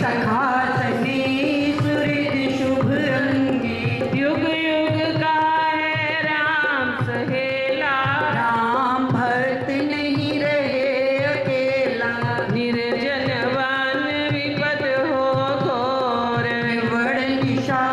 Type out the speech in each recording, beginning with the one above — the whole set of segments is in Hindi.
सखा सने सूरज शुभ अंगी। युग युग का है राम सहेला, राम भक्त नहीं रहे अकेला। निर्जन वन विपद हो घोर, निवड़ निशा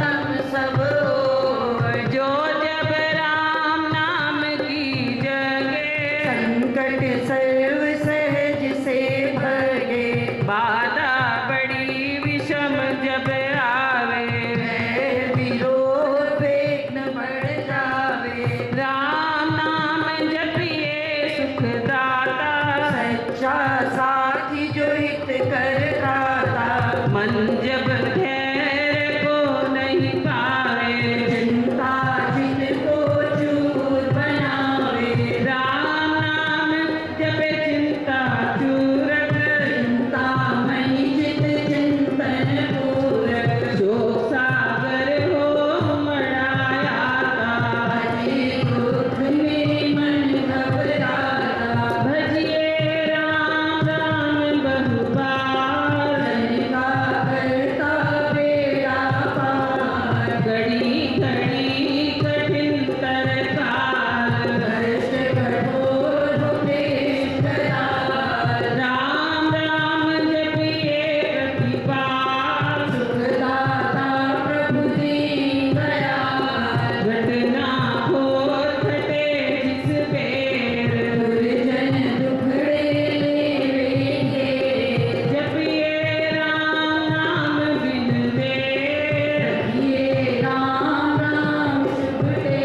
तम सब ओर। जो जब राम नाम की जगे, संकट सर्व सहज से भगे। बाधा बड़ी विषम जब आवे, भय विरोध विघ्न बढ़ जावे। राम नाम जपिए सुखदाता, सच्चा साथी जो हित कर गाता। मन जब धैर्य को नहीं पावे, चिंता चित को चूर बनावे। राम नाम जपे चिंता चूरक, चिंता मणि चित चिंतन पूरक। शोक सागर हो मड़ायाता, भजे दुख में मन घबराता। भजिए राम राम बहुबार, जन का करता बेड़ा पार। घड़ी घड़ी कठिन तरकार, कष्ट कठोर हो क्लेश करार। राम राम जपिए प्रतिपाल, सुखदाता प्रभु दीन दयाल। घटना हो घटे जिस बेर, दुर्जन दुखड़े लेवेंगे। जपिए राम नाम बिन देर, ये राम राम शुभ दे।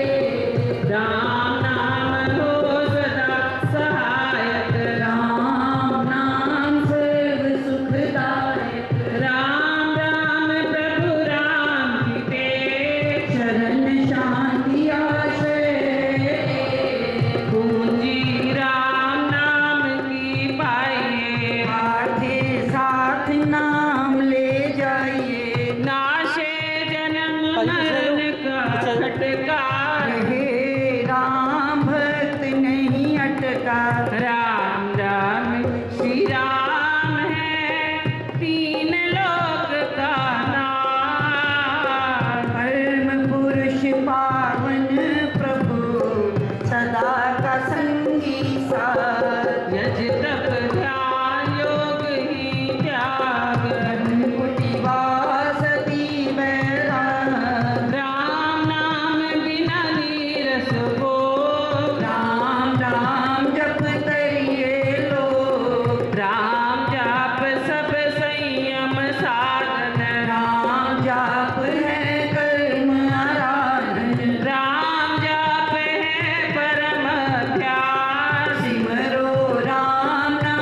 राम नाम हो सदा सहायक, राम नाम सर्व सुखदायक। राम राम प्रभु राम की तेज, शरण शांति आश्रय। पूंजी राम नाम की पाइए, हाथे साथ नाम ले जाइए। नाशे जन्म मरण का खटका, रहे राम भक्त नहीं अटका। राम राम श्री राम है तीन लोक का नाम, परम पुरुष पावन प्रभु सदा का संगी साथ। यज तप ध्यान योग ही त्याग, कुटिवास दी बैराग। राम नाम बिना नीरस भोग, राम राम जप करिए लोग। राम जाप सब संयम साधन, राम जाप है कर्म आराधन। राम जाप है परम ध्यान, सिमरो राम नाम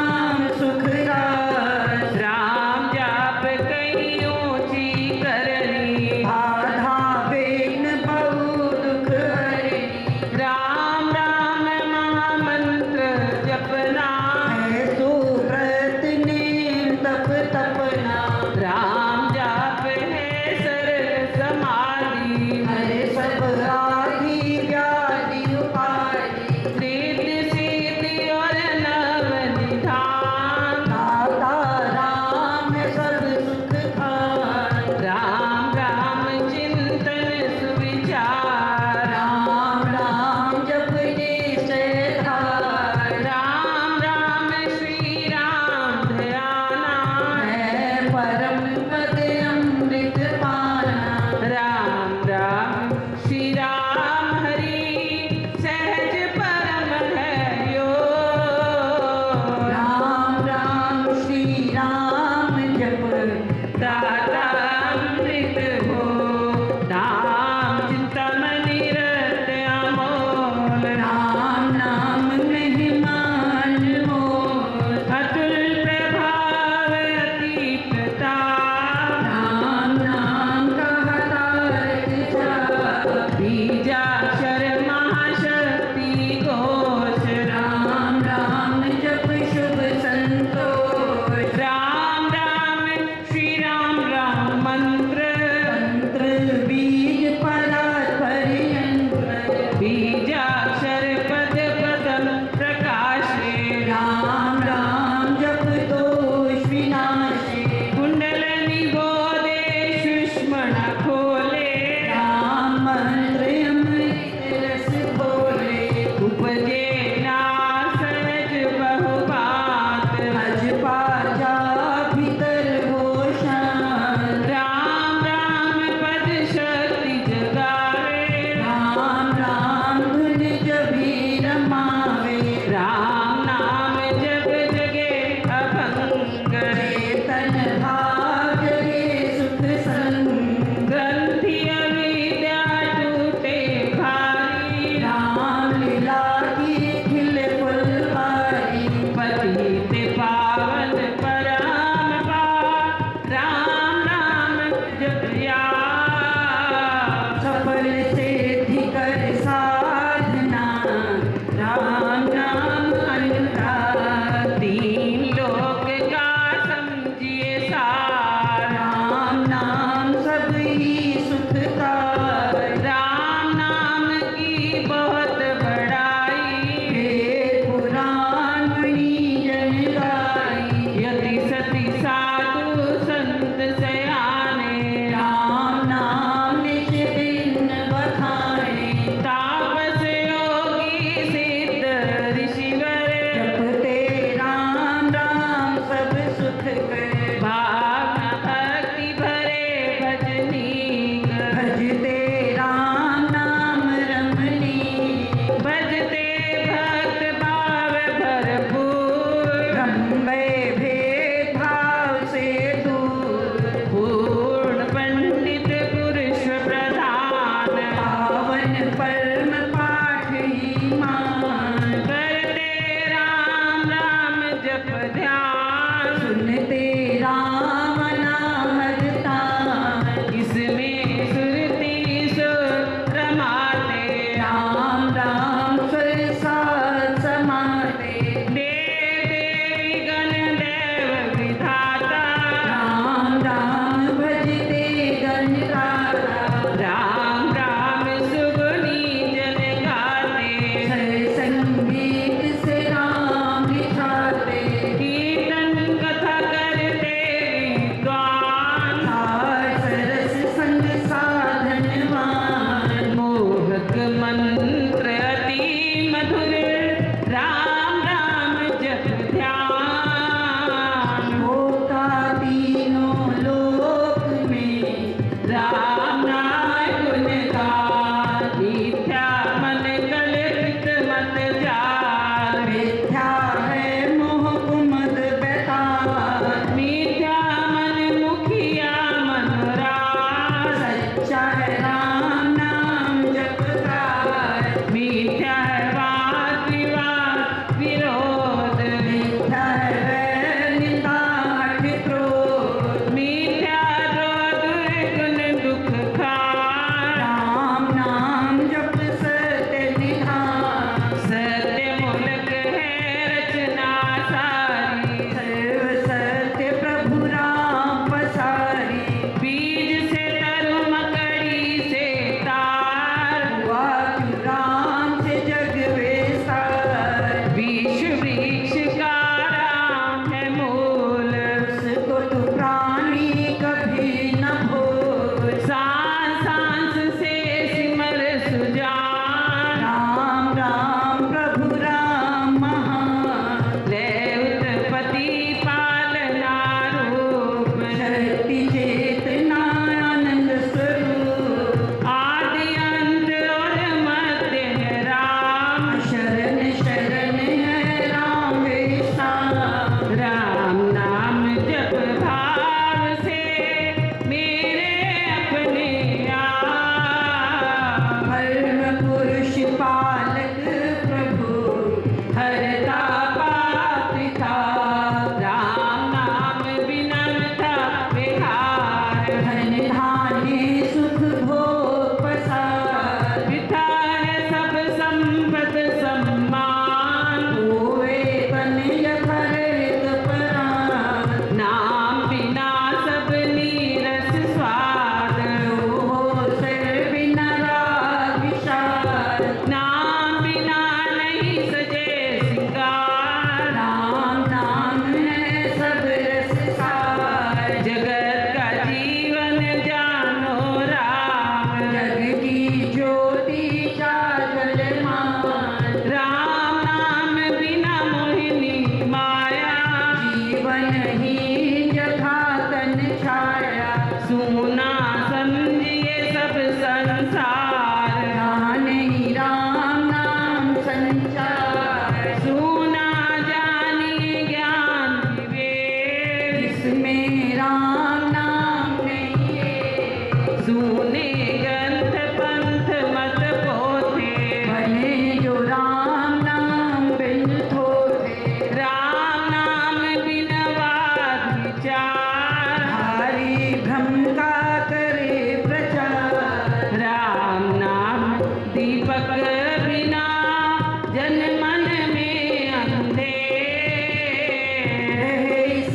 पतित पावन परम पार राम नाम जपया सफल सिद्धि कर साधना राम नाम अनुराग तीन लोक का समझिए सार राम नाम सब ही सुखदाय राम नाम की बहुत बड़ाई वेद पुराण मुनि जन गाई यदि सती साधु संत सयाने राम नाम निज दिन बखाने तापस योगी सिद्ध ऋषिवर जपते राम राम सब सुख करे भाव भक्ति भरे भजनी भजते राम नाम रमणी भजते भक्त भाव भरपूर ब्रह्म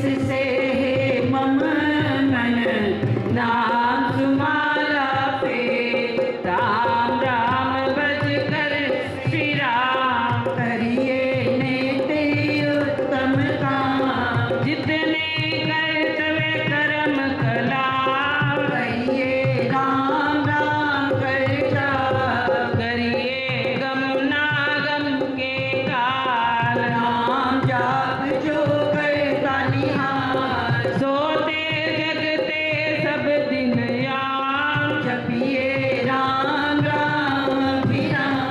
इससे है मम मन नाम सुमाला पे राम राम बज कर श्री राम करिए नेते उत्तम काम जितने कर्तव्य कर्म कलाम करिए राम राम करता करिए गम नागम के काल राम जाप जो करता निहार सोते जगते सब दिन याम जपिए राम राम अभिराम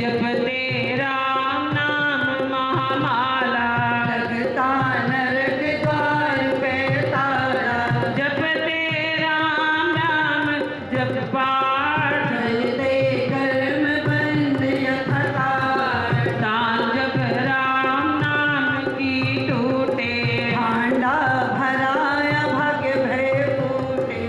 जपते राम नाम महामाला लगता नरक द्वार पे तारा जपते राम नाम जप पाठ चलते कर्म बंद यथाकार तान जप राम नाम की टूटे भांडा भराया भाग्य भय फूटे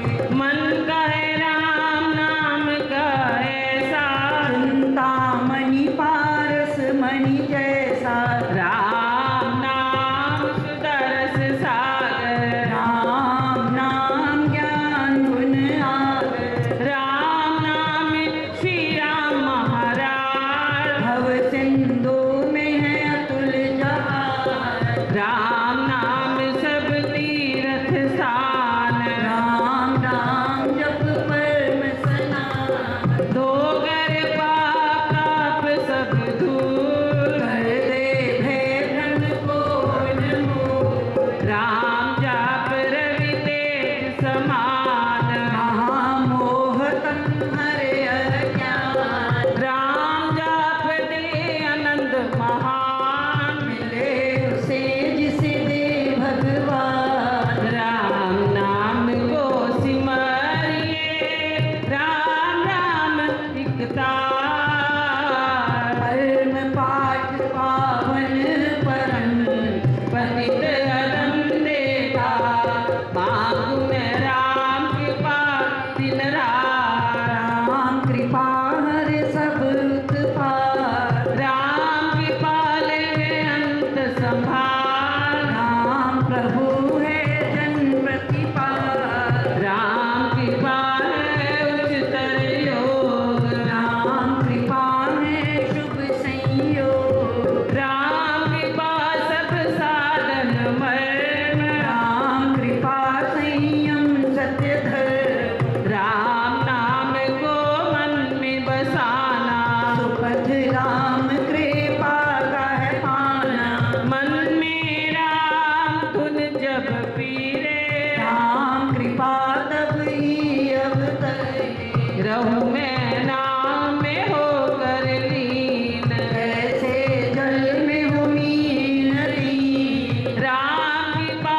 मन कहे राम नाम का ऐसा चिंता मणि पारस मणि जैसा राम नाम सुदर्श सागर राम नाम ज्ञान गुण आगर राम नाम श्री राम महाराज भव सिंधु में है अतुल जहान राम नाम सब तीर्थ स्थान राम राम जप परम सनातन धोकर पाप ताप सब दूर कर दे भय भ्रम को निर्मूल राम जाप रवि तेज समान महामोह तम हरे अज्ञान राम जाप दे आनंद महान मिले उसे जिसे दे भगवान राम नाम को सिमरिए राम राम एक तार परम पाठ पावन परम पतित अदम देता मांगू मैं राम कृपा दिन रात राम कृपा हर सब उत्पात राम कृपा ले अंत संभाल राम प्रभु है जन प्रतिपाल राम कृपा है उच्चतर योग राम कृपा है शुभ संयोग राम कृपा सब साधन मर्म राम कृपा संयम सत्य धर्म राम नाम को मन में बसाना सुपथ राम कृपा का है पाना मन में राम धुन जब पीरे राम कृपा तब ही अवतरे रहूं मैं नाम में होकर लीन ऐसे जल में हो मीन लीन राम कृपा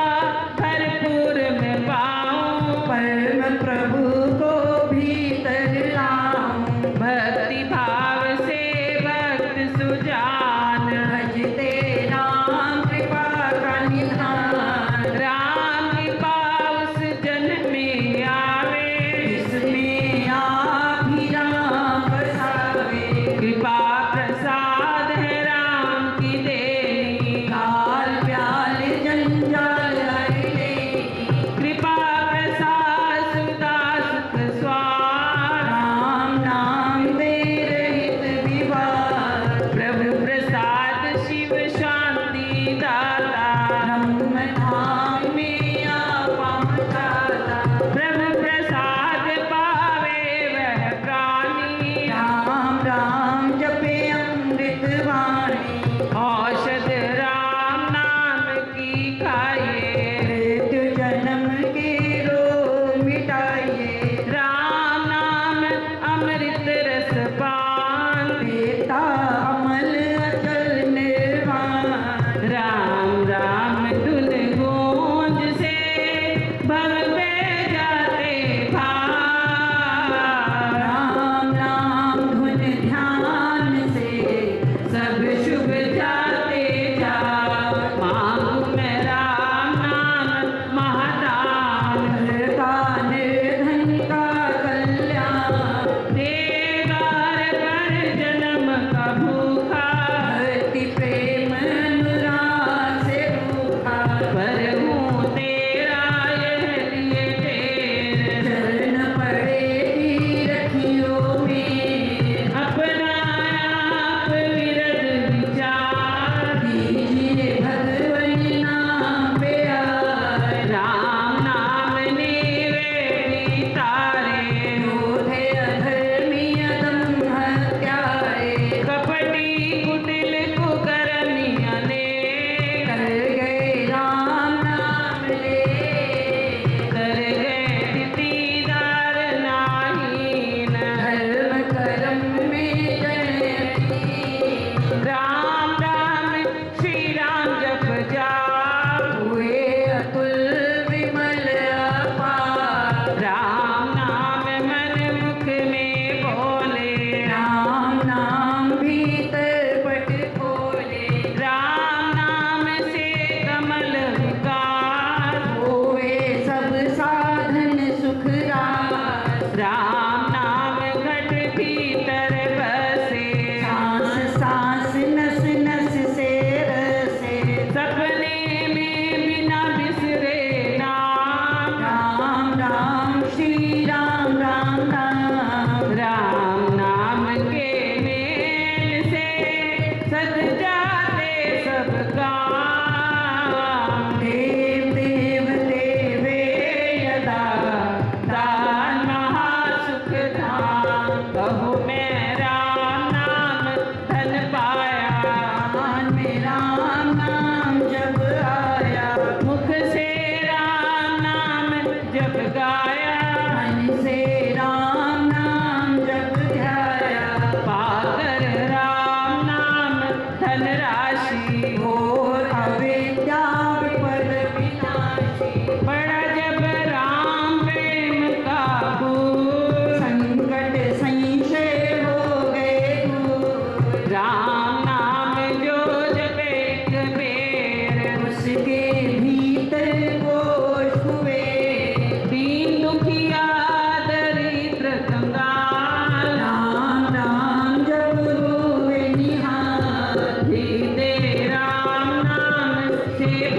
भरपूर में पाऊं परम प्रभु को भीतर लाऊं भक्ति भाव से भक्त सुजान भजते राम कृपा का निधान राम कृपा उस जन में आवे जिसमें आप ही राम बसावे कृपा प्रसाद है राम की देनी काल प्याल जंजाल हरे कृपा प्रसाद सुधा सुख स्वाद राम नाम दे रहित विवाद प्रभु प्रसाद शिव शांति दाता ब्रह्म धाम में आपा दाता प्रभु प्रसाद पावे वह प्राणी राम राम जपे अमृत वाणी औषध राम नाम की खाइए मृत्यु जन्म के रोग मिटाइए राम नाम अमृत रस पान देता अमल अचल निर्वाण राम राम धुन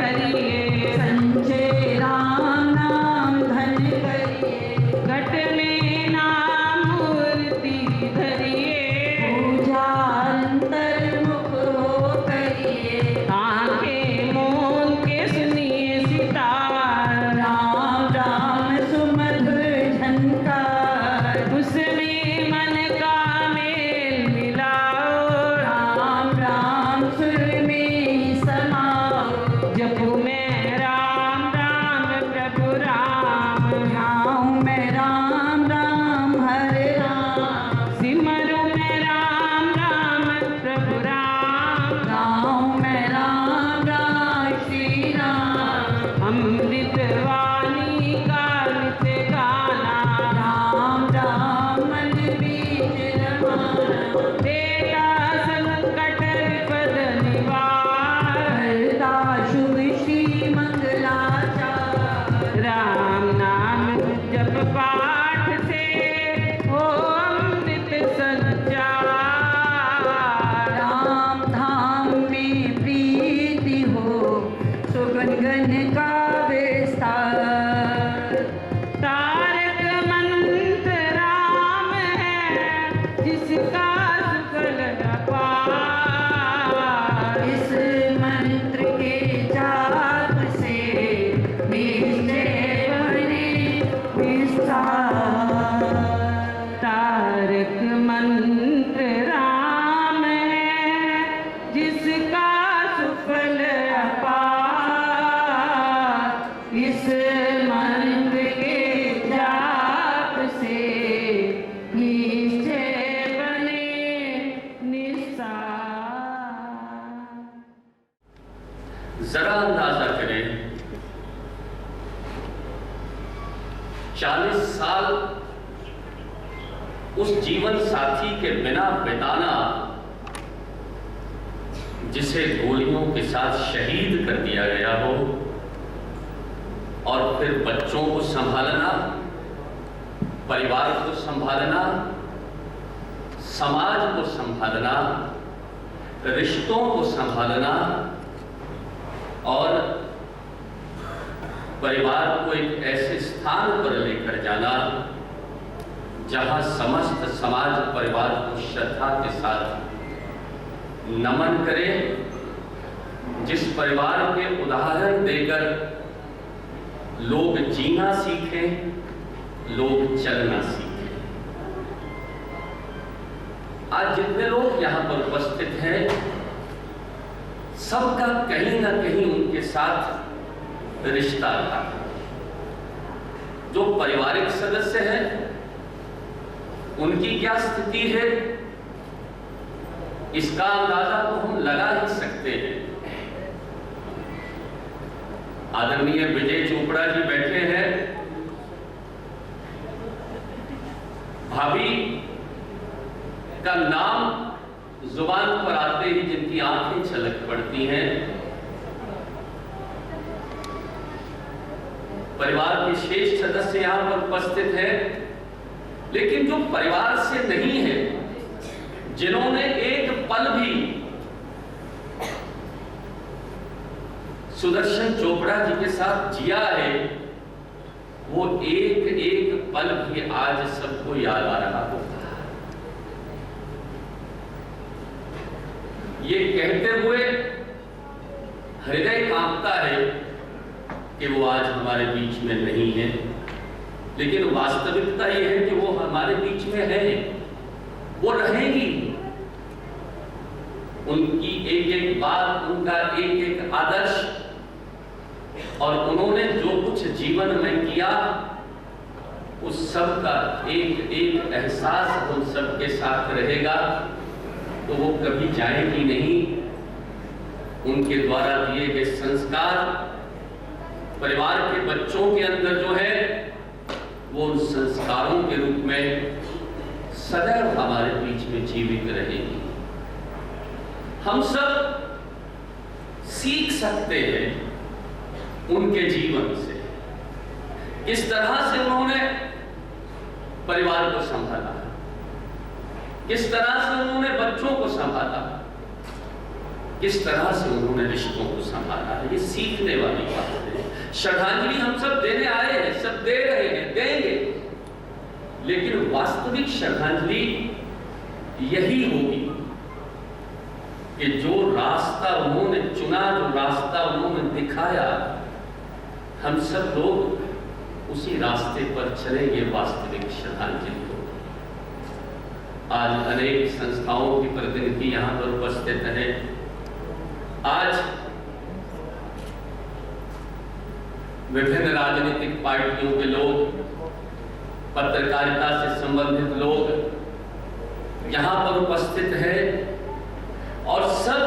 धरिए, संचय राम नाम धन करिए, घट में नाम मूर्ति धरिए, पूजा अंतर्मुख हो करिए, आंखें मूंद के सुनिए सितार, राम राम सुमधुर झनकार, उसमें मन का मेल मिलाओ, राम राम सुर में ही समाओ, जपू मैं राम राम प्रभु राम, ध्याऊं मैं राम राम हरे राम, सिमरू मैं राम राम प्रभु राम, गाऊं मैं राम राम श्री राम, अमृत वाणी का नित्य गाना, राम राम मन बीच रमाना, देता संकट विपद निवार, करता शुभ श्री मंगलाचार, राम नाम जप पाठ से हो अमृत संचार, राम धाम में प्रीति हो सुगंधन का विस्तार, तारक मंत्र राम है जिसका सुफल अपार, इस मंत्र के जाप से निश्चय बने विस्तार, तारक मंत्र राम है जिसका सुफल अपार, इस मंत्र के जाप से निश्चय बने निस्तार। जरा अंदाजा करें 40 साल उस जीवन साथी के बिना बिताना जिसे गोलियों के साथ शहीद कर दिया गया हो, और फिर बच्चों को संभालना, परिवार को संभालना, समाज को संभालना, रिश्तों को संभालना और परिवार को एक ऐसे स्थान पर लेकर जाना जहां समस्त समाज परिवार को श्रद्धा के साथ नमन करे, जिस परिवार के उदाहरण देकर लोग जीना सीखें, लोग चलना सीखें। आज जितने लोग यहां पर उपस्थित हैं, सबका कहीं ना कहीं उनके साथ रिश्ता था। जो पारिवारिक सदस्य हैं, उनकी क्या स्थिति है, इसका अंदाजा तो हम लगा ही सकते हैं। आदरणीय विजय चोपड़ा जी बैठे हैं, भाभी का नाम जुबान पर आते ही जिनकी आंखें छलक पड़ती हैं, परिवार के शेष सदस्य यहां पर उपस्थित हैं, लेकिन जो परिवार से नहीं है, जिन्होंने एक पल भी सुदर्शन चोपड़ा जी के साथ जिया है, वो एक एक पल भी आज सबको याद आ रहा होगा। ये कहते हुए हृदय कांपता है कि वो आज हमारे बीच में नहीं है, लेकिन वास्तविकता ये है कि वो हमारे बीच में है, वो रहेगी। उनकी एक एक बात, उनका एक एक आदर्श और उन्होंने जो कुछ जीवन में किया, उस सब का एक एक एहसास उन सबके साथ रहेगा, तो वो कभी जाएगी नहीं। उनके द्वारा दिए गए संस्कार परिवार के बच्चों के अंदर जो है, वो उन संस्कारों के रूप में सदैव हमारे बीच में जीवित रहेगी। हम सब सीख सकते हैं उनके जीवन से, किस तरह से उन्होंने परिवार को संभाला, किस तरह से उन्होंने बच्चों को संभाला, किस तरह से उन्होंने रिश्तों को संभाला है, ये सीखने वाली बात है। श्रद्धांजलि हम सब देने आए हैं, सब दे रहे हैं, देंगे, लेकिन वास्तविक श्रद्धांजलि यही होगी कि जो रास्ता उन्होंने चुना, जो रास्ता उन्होंने दिखाया, हम सब लोग उसी रास्ते पर चले, ये वास्तविक श्रद्धांजलि हो। आज अनेक संस्थाओं की प्रतिनिधि यहाँ पर उपस्थित हैं। आज विभिन्न राजनीतिक पार्टियों के लोग, पत्रकारिता से संबंधित लोग यहाँ पर उपस्थित हैं और सब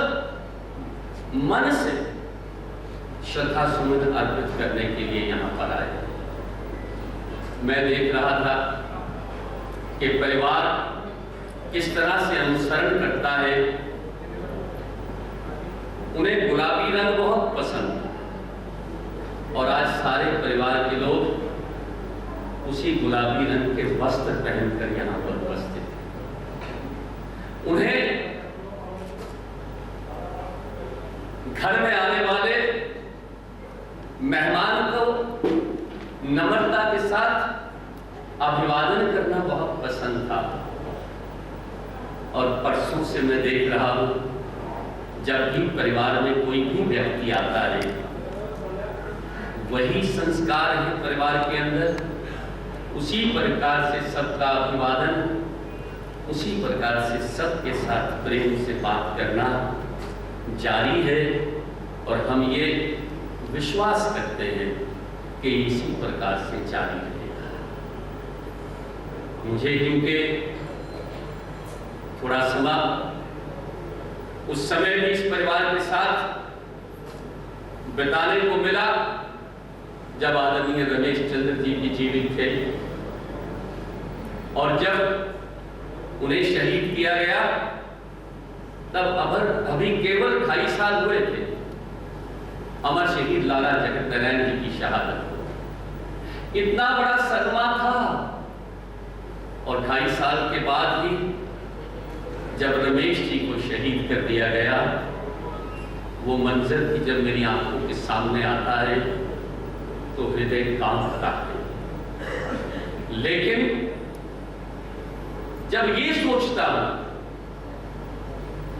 मन से श्रद्धा सुमन अर्पित करने के लिए यहाँ पर आए। मैं देख रहा था कि परिवार किस तरह से अनुसरण करता है। उन्हें गुलाबी रंग बहुत पसंद है और आज सारे परिवार के लोग उसी गुलाबी रंग के वस्त्र पहनकर यहाँ पर उपस्थित हैं। उन्हें घर में आने वाले मेहमान को नम्रता के साथ अभिवादन करना बहुत पसंद था। और परसों से मैं देख रहा हूं, जब भी परिवार में कोई भी व्यक्ति आता है, वही संस्कार है परिवार के अंदर, उसी प्रकार से सबका अभिवादन, उसी प्रकार से सबके साथ प्रेम से बात करना जारी है। और हम ये विश्वास करते हैं कि इसी प्रकार से जारी रहेगा। मुझे क्योंकि थोड़ा समय उस समय भी इस परिवार के साथ बिताने को मिला जब आदरणीय रमेश चंद्र जी भी जीवित थे, और जब उन्हें शहीद किया गया तब अभी केवल 2.5 साल हुए थे अमर शहीद लाला जगत नारायण जी की शहादत। इतना बड़ा सदमा था और 2.5 साल के बाद ही जब रमेश जी को शहीद कर दिया गया, वो मंजर भी जब मेरी आंखों के सामने आता है तो हृदय कांपता है। लेकिन जब ये सोचता हूं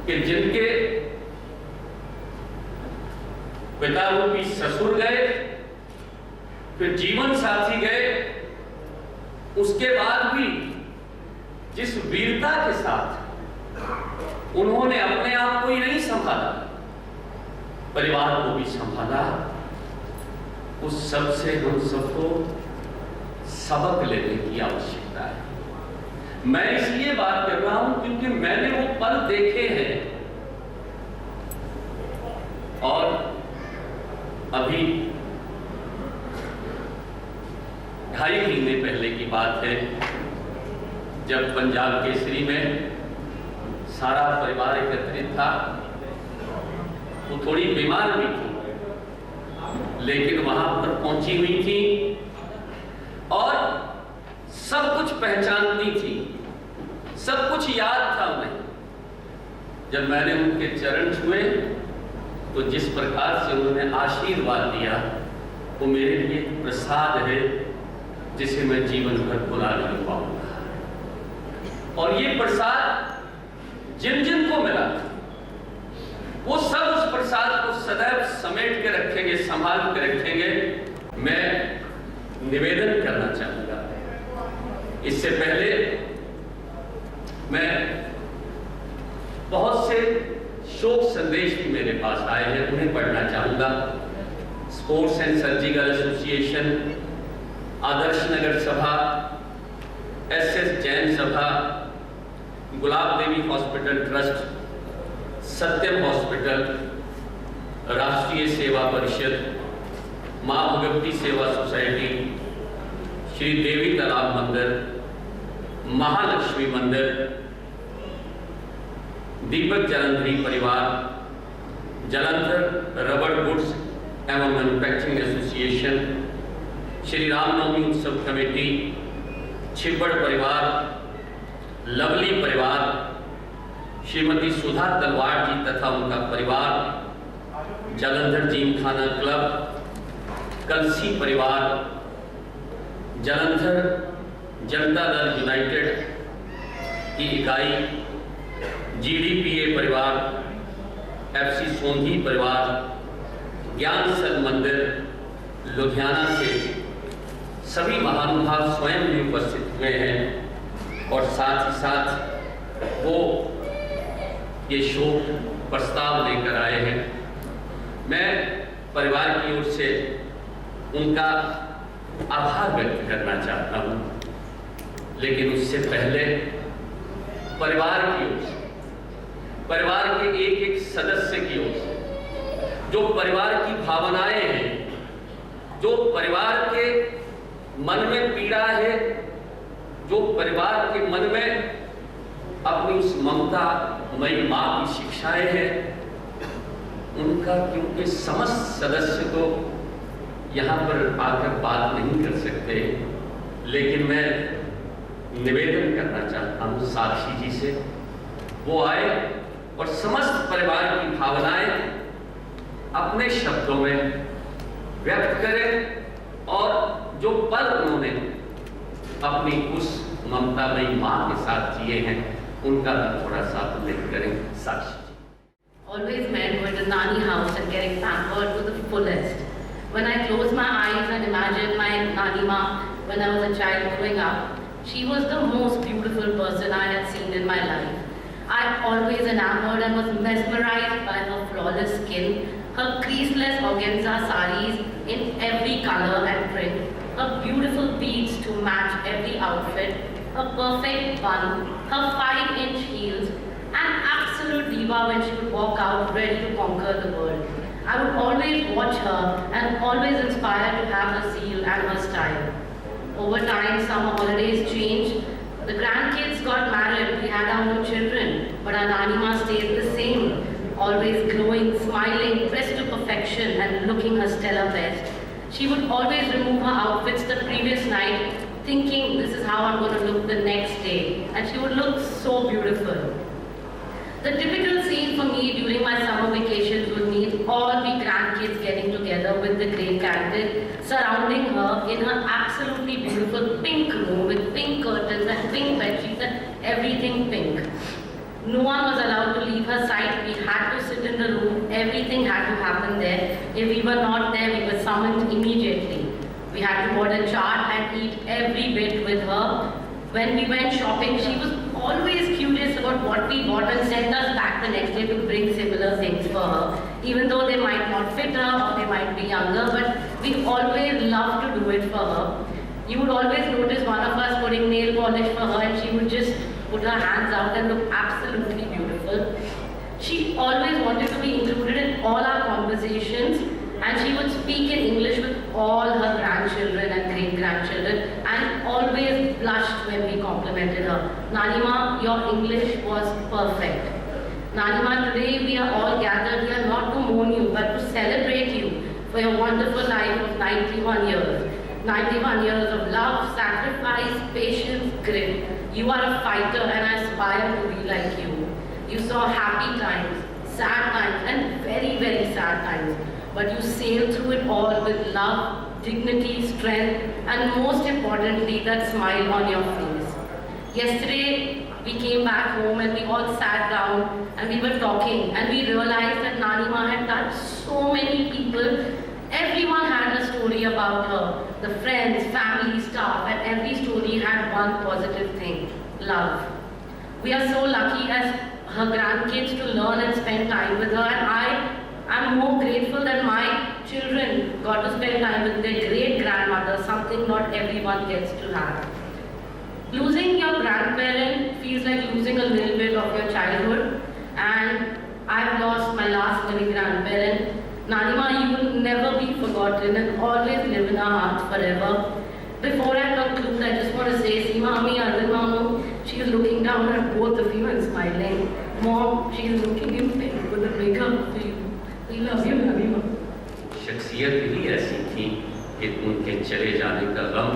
कि जिनके पिता रूपी ससुर गए, फिर जीवन साथी गए, उसके बाद भी जिस वीरता के साथ उन्होंने अपने आप को ही नहीं संभाला, परिवार को भी संभाला, उस सब से हम सबको सबक लेने की आवश्यकता है। मैं इसलिए बात कर रहा हूं क्योंकि मैंने वो पल देखे हैं। और अभी 2.5 महीने पहले की बात है, जब पंजाब केसरी में सारा परिवार एकत्रित था। वो थोड़ी बीमार भी थी, लेकिन वहां पर पहुंची हुई थी और सब कुछ पहचानती थी, सब कुछ याद था उन्हें। जब मैंने उनके चरण छुए तो जिस प्रकार से उन्होंने आशीर्वाद दिया, वो मेरे लिए प्रसाद है जिसे मैं जीवन भर भुला नहीं पाऊंगा। और ये प्रसाद जिन जिन को मिला, वो सब उस प्रसाद को सदैव समेट के रखेंगे, संभाल के रखेंगे। मैं निवेदन करना चाहूंगा, इससे पहले मैं बहुत से शोक संदेश भी मेरे पास आए हैं, उन्हें पढ़ना चाहूंगा। Sports and surgical association, Adarsh Nagar सभा, SS जैन सभा, गुलाब देवी हॉस्पिटल ट्रस्ट, सत्यम हॉस्पिटल, राष्ट्रीय सेवा परिषद, मां भगवती सेवा सोसाइटी, श्री देवी तालाब मंदिर, महालक्ष्मी मंदिर, दीपक जलंधरी परिवार, जलंधर रबर गुड्स एवं मैन्युफैक्चरिंग एसोसिएशन, श्री रामनवमी उत्सव कमेटी, छिब्बड़ परिवार, लवली परिवार, श्रीमती सुधा तलवार जी तथा उनका परिवार, जालंधर जिमखाना क्लब, कलसी परिवार, जालंधर जनता दल यूनाइटेड की इकाई, GDPA परिवार, FC सोंधी परिवार, ज्ञान सल मंदिर लुधियाना से सभी महानुभाव स्वयं भी उपस्थित हुए हैं और साथ ही साथ वो ये शोक प्रस्ताव लेकर आए हैं। मैं परिवार की ओर से उनका आभार व्यक्त करना चाहता हूँ, लेकिन उससे पहले परिवार की ओर से, परिवार के एक एक सदस्य की ओर से, जो परिवार की भावनाएं हैं, जो परिवार के मन में पीड़ा है, जो परिवार के मन में अपनी उस ममता मई माँ की शिक्षाएं हैं, उनका क्योंकि समस्त सदस्य तो यहाँ पर आकर बात नहीं कर सकते, लेकिन मैं निवेदन करना चाहता हूँ साक्षी जी से, वो आए और समस्त परिवार की भावनाएं अपने शब्दों में व्यक्त करें और जो पल उन्होंने अपनी उस ममतामयी माँ के साथ जिए हैं उनका भी थोड़ा सा उल्लेख करें। साक्षी जी। Always meant going to Nani house and getting pampered to the fullest. When I close my eyes and imagine my Nani Ma when I was a child growing up, she was the most beautiful person I had seen in my life. I always enamored and was mesmerized by her flawless skin, her creaseless organza saris in every color and print, her beautiful beads to match every outfit, her perfect bun, her 5-inch heels, an absolute diva when she would walk out ready to conquer the world. I would always watch her and always inspire to have her zeal and her style. Over time, summer holidays changed. The grandkids got married, we had our own children, but our Nani Ma stayed the same, always glowing, smiling, dressed to perfection and looking her stellar best. She would always remove her outfits the previous night, thinking this is how I'm going to look the next day, and she would look so beautiful. The typical scene for me during my summer vacations would mean all we grandkids getting together with the great grandkid, surrounding her in her absolutely beautiful pink room with pink curtains and pink bedsheets and everything pink. No one was allowed to leave her side. We had to sit in the room. Everything had to happen there. If we were not there, we were summoned immediately. We had to order chaat and eat every bit with her. When we went shopping, she was always curious about what we bought and sent us back the next day to bring similar things for her, even though they might not fit her or they might be younger, but we always loved to do it for her. You would always notice one of us putting nail polish for her and she would just put her hands out and look absolutely beautiful. She always wanted to be included in all our conversations, and she would speak in English with all her grandchildren and great-grandchildren and always blushed when we complimented her. Nani Ma, your English was perfect. Nani Ma, today we are all gathered here not to mourn you but to celebrate you for your wonderful life of 91 years. 91 years of love, sacrifice, patience, grit. You are a fighter and I aspire to be like you. You saw happy times, sad times and very, very sad times. But you sailed through it all with love, dignity, strength, and most importantly, that smile on your face. Yesterday, we came back home and we all sat down and we were talking and we realized that Nani Ma had touched so many people. Everyone had a story about her. The friends, family, staff, and every story had one positive thing: love. We are so lucky as her grandkids to learn and spend time with her, and I'm more grateful that my children got to spend time with their great-grandmother, something not everyone gets to have. Losing your grandparent feels like losing a little bit of your childhood, and I've lost my last living grandparent. Nani Ma, you will never be forgotten and always live in our hearts forever. Before I conclude, I just want to say, Seema Ami Arvind Mamu, she is looking down at both of you and smiling. Mom, she is looking in pink with the makeup for you. We love you, Nani Ma. शख्सियत ही ऐसी थी कि उनके चले जाने का गम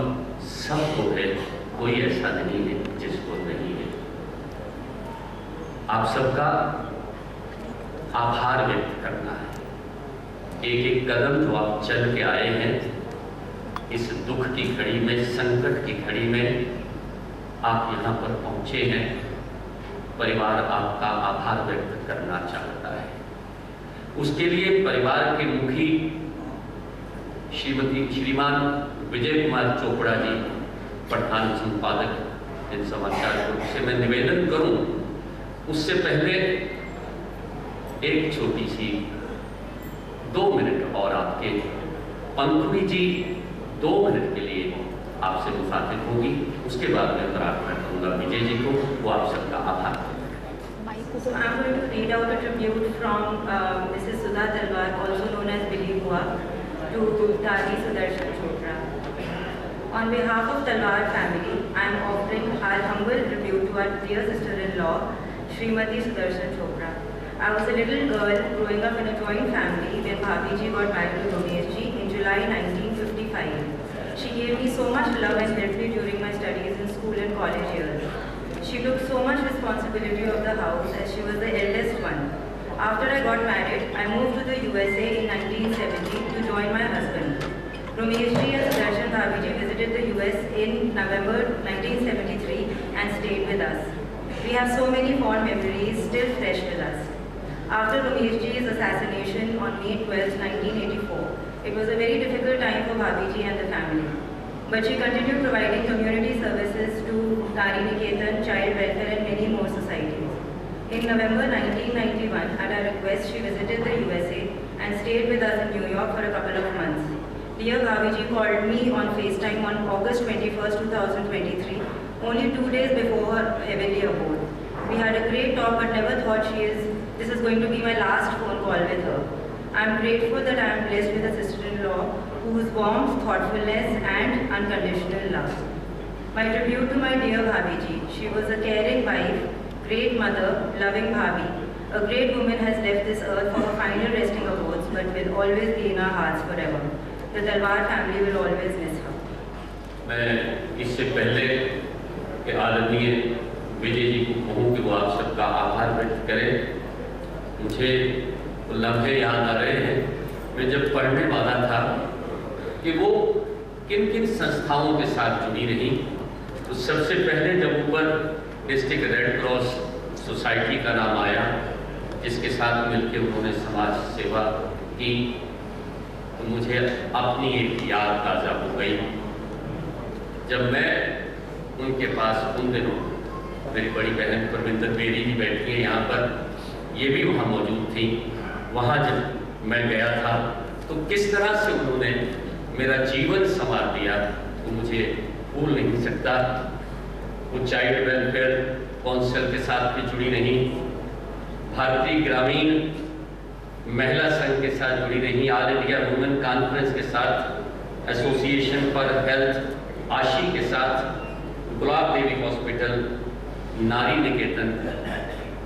सबको है, कोई ऐसा नहीं है जिसको नहीं है। आप सबका आभार व्यक्त करना है। एक एक कदम जो आप चल के आए हैं, इस दुख की घड़ी में, संकट की घड़ी में आप यहाँ पर पहुँचे हैं। परिवार आपका आभार व्यक्त करना चाहता है। उसके लिए परिवार के मुखी श्रीमान विजय कुमार चोपड़ा जी, प्रधान संपादक इन समाचार ग्रुप से मैं निवेदन करूं, उससे पहले एक छोटी सी 2 मिनट और आपके पंखुड़ी जी 2 मिनट के लिए आपसे मुखातिब होगी। उसके बाद मैं प्रार्थना करूंगा विजय जी को, वो आप सबका आभार। So I'm going to read out a tribute from Mrs. Sudha Talwar, also known as Billy Bua, to Dadi Sudarshan Chopra. On behalf of Talwar family, I am offering our humble tribute to our dear sister-in-law, Srimati Sudarshan Chopra. I was a little girl growing up in a joint family when Bhabhi ji got married to Ramesh ji in July 1955. She gave me so much love and helped me during my studies in school and college years. She took so much responsibility of the house as she was the eldest one. After I got married, I moved to the USA in 1970 to join my husband. Ramesh ji and Sudarshan Bhabhi ji visited the US in November 1973 and stayed with us. We have so many fond memories still fresh with us. After Ramesh ji's assassination on May 12, 1984, it was a very difficult time for Bhabhi ji and the family. But she continued providing community services to Nari Niketan, Child Welfare and many more societies. In November 1991, at our request, she visited the USA and stayed with us in New York for a couple of months. Dear Bhabhi ji called me on FaceTime on August 21st, 2023, only 2 days before her heavenly abode. We had a great talk but never thought this is going to be my last phone call with her. I am grateful that I am blessed with a sister-in-law whose warmth, thoughtfulness and unconditional love. My tribute to my dear Bhabhi ji. She was a caring wife, great mother, loving Bhabhi. A great woman has left this earth for her final resting abodes but will always be in our hearts forever. The Talwar family will always miss her. मैं इससे पहले कि आदरणीय विजय जी को कहूँ कि वो आप सबका आभार व्यक्त करें, मुझे लम्हे याद आ रहे हैं। मैं जब पढ़ने वाला था कि वो किन किन संस्थाओं के साथ जुड़ी रही, तो सबसे पहले जब ऊपर डिस्ट्रिक्ट रेड क्रॉस सोसाइटी का नाम आया, जिसके साथ मिलकर उन्होंने समाज सेवा की, तो मुझे अपनी एक याद ताज़ा हो गई। जब मैं उनके पास उन दिनों, मेरी बड़ी बहन परविंदर बेरी भी बैठी है यहाँ पर, ये भी वहाँ मौजूद थी। वहाँ जब मैं गया था तो किस तरह से उन्होंने मेरा जीवन संवार दिया वो मुझे भूल नहीं सकता। वो चाइल्ड वेलफेयर काउंसिल के साथ भी जुड़ी रही, भारतीय ग्रामीण महिला संघ के साथ जुड़ी रही, ऑल इंडिया वुमेन कॉन्फ्रेंस के साथ, एसोसिएशन फॉर हेल्थ आशी के साथ, गुलाब देवी हॉस्पिटल, नारी निकेतन,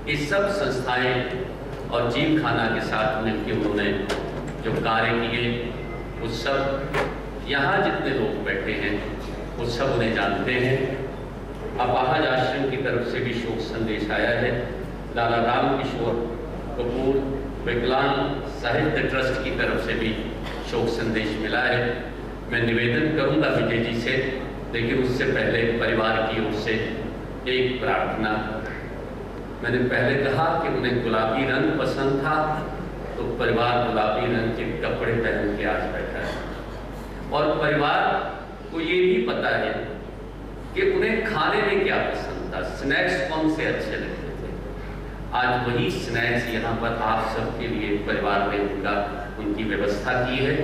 ये सब संस्थाएं और जीव खाना के साथ मिलकर उन्होंने जो कार्य किए, वो सब यहाँ जितने लोग बैठे हैं वो सब उन्हें जानते हैं। अपाहज आश्रम की तरफ से भी शोक संदेश आया है। लाला राम किशोर कपूर विकलांग साहित्य ट्रस्ट की तरफ से भी शोक संदेश मिला है। मैं निवेदन करूंगा विजय जी से, लेकिन उससे पहले परिवार की ओर से एक प्रार्थना। मैंने पहले कहा कि उन्हें गुलाबी रंग पसंद था, तो परिवार गुलाबी रंग के कपड़े पहन के आज बैठा है, और परिवार को ये भी पता है कि उन्हें खाने में क्या पसंद था, स्नैक्स कौन से अच्छे लगते थे। आज वही स्नैक्स यहाँ पर आप सबके लिए परिवार ने उनकी व्यवस्था की है,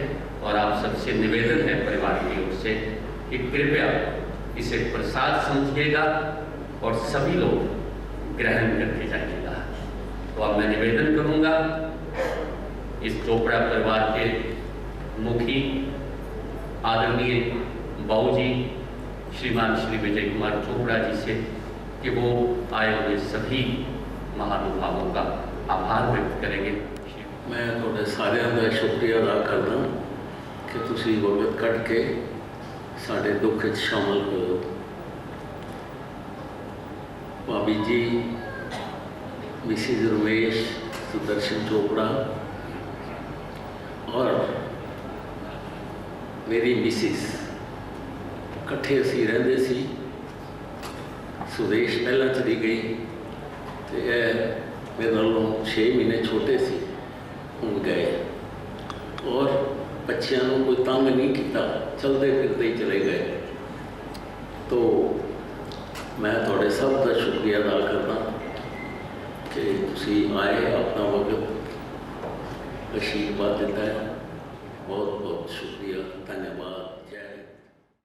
और आप सबसे निवेदन है परिवार की ओर से कि कृपया इसे प्रसाद समझिएगा और सभी लोग ग्रहण करके जाइएगा। तो अब मैं निवेदन करूंगा इस चोपड़ा परिवार के मुखी आदरणीय बाबूजी श्रीमान श्री विजय कुमार चोपड़ा जी से कि वो आए हुए सभी महानुभावों का आभार व्यक्त करेंगे। मैं थोड़े सारे का शुक्रिया अदा करदा कि तुसी वक्त कट के साढ़े दुख शामिल हो। भाभी जी मिसिज रमेश सुदर्शन चोपड़ा और मेरी मिसिस इकट्ठे असी रहंदे सी। सुदेश पहला चली गई तो मेरे नालों 6 महीने छोटे सी, हुण गए और बच्चों को कोई तंग नहीं किया, चलते फिरते ही चले गए। तो मैं थोड़े सब का शुक्रिया अदा करदा कि तुसी आए, अपना वक्त आशीर्वाद दिता है। बहुत बहुत शुक्रिया, धन्यवाद।